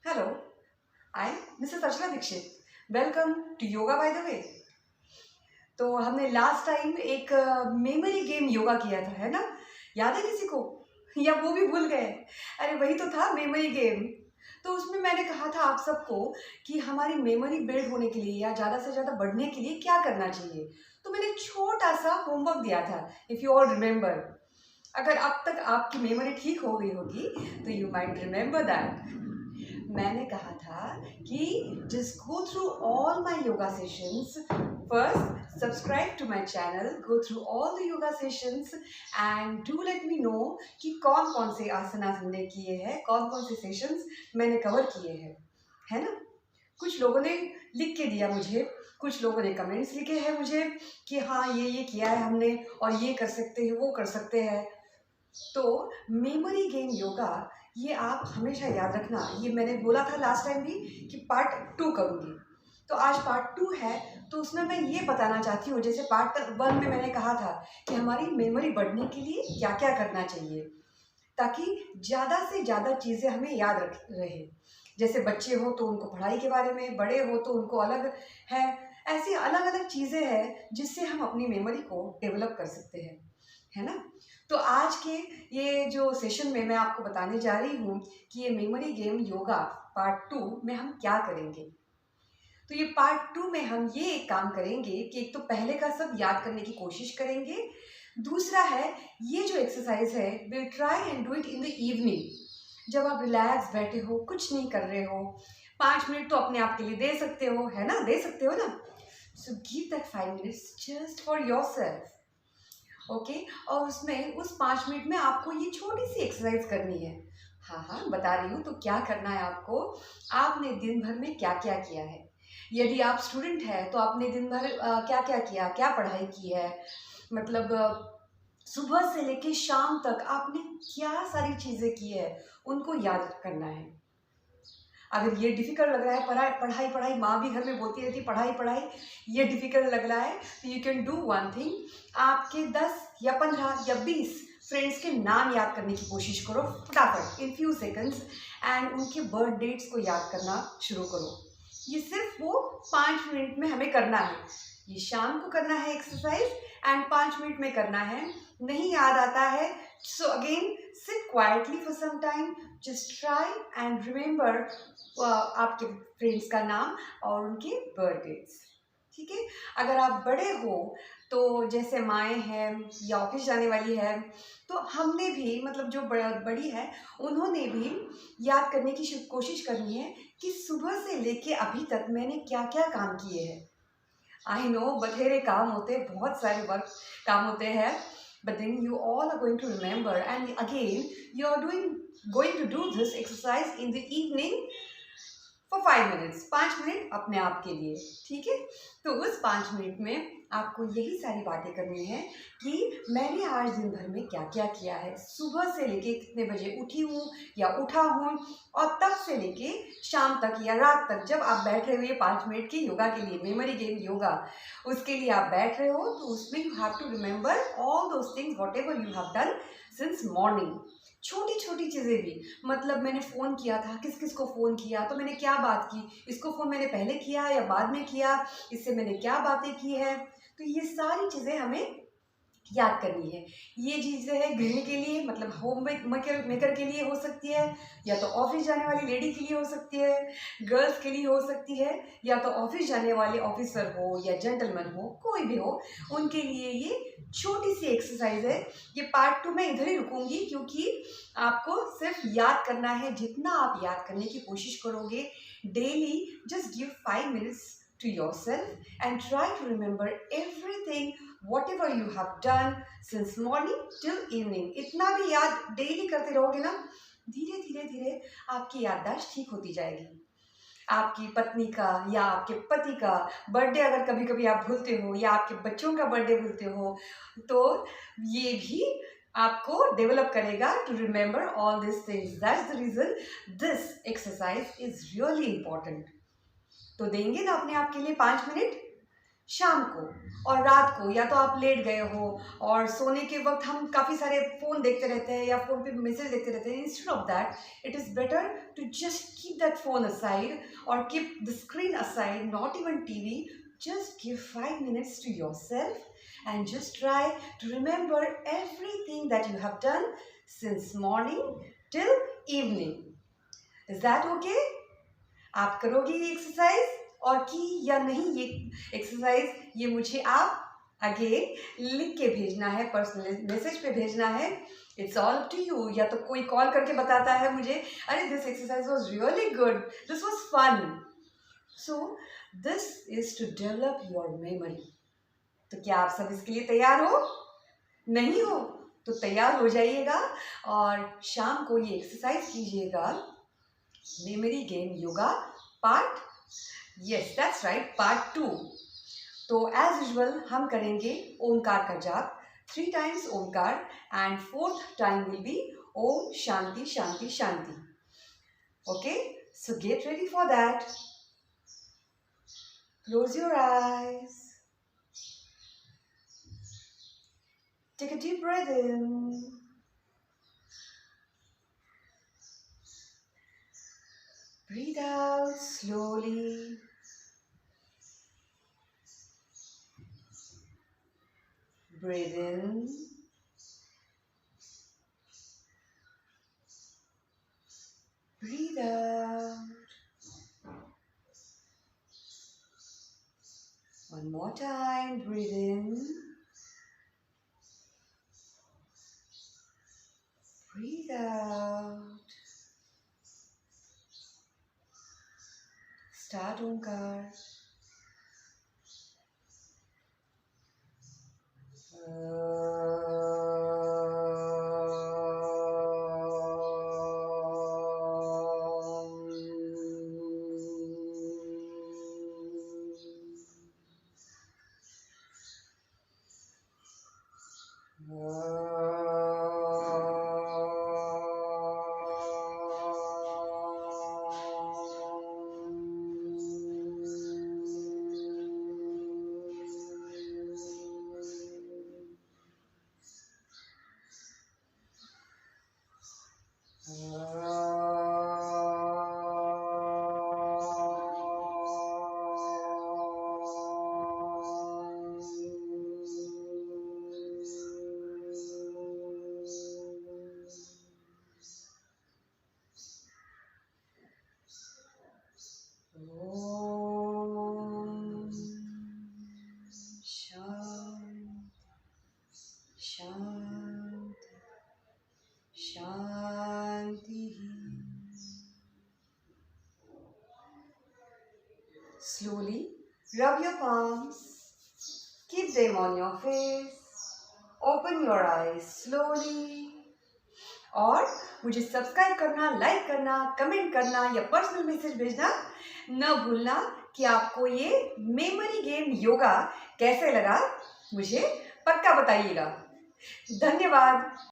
Hello, I'm Mrs. Archana Dixit. Welcome to yoga by the way. तो हमने last time एक memory game yoga किया था, है ना? याद है किसी को? या वो भी भूल गए? अरे वही तो था मेमोरी गेम। तो उसमें मैंने कहा था आप सबको कि हमारी मेमोरी बिल्ड होने के लिए या ज़्यादा से ज़्यादा बढ़ने के लिए क्या करना चाहिए। तो मैंने एक छोटा सा होमवर्क दिया था, इफ़ यू ऑल रिमेंबर। अगर अब तक आपकी मेमोरी ठीक हो गई होगी तो यू माइट रिमेंबर दैट। मैंने कहा था कि just go through all my yoga sessions. First, subscribe to my channel, go through all the yoga sessions and do let me know कि कौन कौन से आसनास हमने किए हैं, कौन कौन से सेशंस मैंने कवर किए हैं, है ना? कुछ लोगों ने लिख के दिया मुझे, कुछ लोगों ने कमेंट्स लिखे हैं मुझे कि हाँ ये किया है हमने और ये कर सकते हैं, वो कर सकते हैं। तो मेमोरी गेम योगा ये आप हमेशा याद रखना। ये मैंने बोला था लास्ट टाइम भी कि पार्ट 2 करूँगी। तो आज पार्ट 2 है, तो उसमें मैं ये बताना चाहती हूँ, जैसे पार्ट 1 में मैंने कहा था कि हमारी मेमोरी बढ़ने के लिए क्या क्या करना चाहिए ताकि ज़्यादा से ज़्यादा चीज़ें हमें याद रख रहे। जैसे बच्चे हो तो उनको पढ़ाई के बारे में, बड़े हो तो उनको अलग है। ऐसी अलग अलग चीज़ें हैं जिससे हम अपनी मेमोरी को डेवलप कर सकते हैं, है ना? तो आज के ये जो सेशन में मैं आपको बताने जा रही हूँ कि ये मेमोरी गेम योगा पार्ट 2 में हम क्या करेंगे। तो ये पार्ट 2 में हम ये एक काम करेंगे कि एक तो पहले का सब याद करने की कोशिश करेंगे। दूसरा है, ये जो एक्सरसाइज है will try and do it in the evening, जब आप रिलैक्स बैठे हो, कुछ नहीं कर रहे हो। 5 मिनट तो अपने आप के लिए दे सकते हो, है ना? दे सकते हो ना? So give that 5 minutes just for yourself. Okay, और उसमें उस 5 मिनट में आपको ये छोटी सी एक्सरसाइज करनी है। हाँ हाँ, बता रही हूँ। तो क्या करना है आपको, आपने दिन भर में क्या क्या किया है। यदि आप स्टूडेंट है तो आपने दिन भर क्या क्या किया, क्या पढ़ाई की है, मतलब सुबह से लेके शाम तक आपने क्या सारी चीज़ें की है, उनको याद करना है। अगर ये डिफिकल्ट लग रहा है, पढ़ाई पढ़ाई पढ़ाई, माँ भी घर में बोलती रहती पढ़ाई पढ़ाई, ये डिफिकल्ट लग रहा है, तो you can do one thing. आपके 10 या 15 या 20 फ्रेंड्स के नाम याद करने की कोशिश करो फटाफट इन फ्यू सेकंड्स, एंड उनके बर्थ डेट्स को याद करना शुरू करो। ये सिर्फ वो 5 मिनट में हमें करना है। ये शाम को करना है एक्सरसाइज एंड 5 मिनट में करना है। नहीं याद आता है, so again sit quietly for some time, just try and remember आपके फ्रेंड्स का नाम और उनके बर्थडेज। ठीक है? अगर आप बड़े हो तो जैसे माएँ हैं या ऑफिस जाने वाली है, तो हमने भी, मतलब जो बड़ी है, उन्होंने भी याद करने की कोशिश करनी है कि सुबह से लेके अभी तक मैंने क्या क्या काम किए हैं। आई नो बथेरे काम होते हैं, बहुत सारे वर्क काम होते हैं, but then you all are going to remember, and again you are going to do this exercise in the evening for 5 minutes, 5 minute अपने आप के लिए। ठीक है? तो उस 5 मिनट में आपको यही सारी बातें करनी है कि मैंने आज दिन भर में क्या क्या किया है, सुबह से लेके कितने बजे उठी हूँ या उठा हूँ, और तब से लेके शाम तक या रात तक जब आप बैठ रहे हो ये 5 मिनट की योगा के लिए, मेमोरी गेम योगा, उसके लिए आप बैठ रहे हो, तो उसमें you have to remember all those things whatever you have done since morning. छोटी छोटी चीज़ें भी, मतलब मैंने फ़ोन किया था, किस किस को फ़ोन किया, तो मैंने क्या बात की, इसको फ़ोन मैंने पहले किया या बाद में किया, इससे मैंने क्या बातें की है। तो ये सारी चीज़ें हमें याद करनी है। ये चीज़ें हैं गृहिणी के लिए, मतलब होम मेकर के लिए हो सकती है, या तो ऑफिस जाने वाली लेडी के लिए हो सकती है, गर्ल्स के लिए हो सकती है, या तो ऑफिस जाने वाले ऑफिसर हो या जेंटलमैन हो, कोई भी हो, उनके लिए ये छोटी सी एक्सरसाइज है। ये पार्ट 2 में इधर ही रुकूंगी क्योंकि आपको सिर्फ याद करना है। जितना आप याद करने की कोशिश करोगे daily, just give 5 minutes to yourself and try to remember everything whatever you have done since morning till evening। इतना भी याद डेली करते रहोगे ना, धीरे धीरे धीरे आपकी याददाश्त ठीक होती जाएगी। आपकी पत्नी का या आपके पति का बर्थडे अगर कभी कभी आप भूलते हो, या आपके बच्चों का बर्थडे भूलते हो, तो ये भी आपको डेवलप करेगा to remember all this things. That's the reason this exercise is really important. तो देंगे ना अपने आप के लिए 5 मिनट। शाम को और रात को, या तो आप लेट गए हो और सोने के वक्त हम काफ़ी सारे फ़ोन देखते रहते हैं या फ़ोन पे मैसेज देखते रहते हैं, instead of that it is better to just keep that phone aside और keep the screen aside, not even TV. Just give 5 minutes to yourself and just try to remember everything that you have done since morning till evening. Is that okay? आप करोगे ये exercise और की या नहीं ये exercise, ये मुझे आप अगेन लिख के भेजना है, पर्सनल मैसेज पे भेजना है. It's all up to you. या तो कोई कॉल करके बताता है मुझे, अरे this exercise was really good, this was fun. So this is to develop your memory. तो क्या आप सब इसके लिए तैयार हो? नहीं हो तो तैयार हो जाइएगा और शाम को ये एक्सरसाइज कीजिएगा. Memory game yoga part, yes that's right, part 2. तो एज यूजुअल हम करेंगे ओमकार का जाप 3 times Omkar and 4th time will be Om shanti shanti shanti. Okay, so get ready for that. Close your eyes. Take a deep breath in. Breathe out slowly. Breathe in. Breathe out. One more time. Breathe in. Breathe out. Start Omkar. Shanti. Slowly rub your palms. Keep them on your face. Open your eyes slowly. और मुझे subscribe करना, like करना, comment करना या personal message भेजना न भूलना कि आपको ये मेमोरी गेम योगा कैसे लगा. मुझे पक्का बताइएगा. धन्यवाद.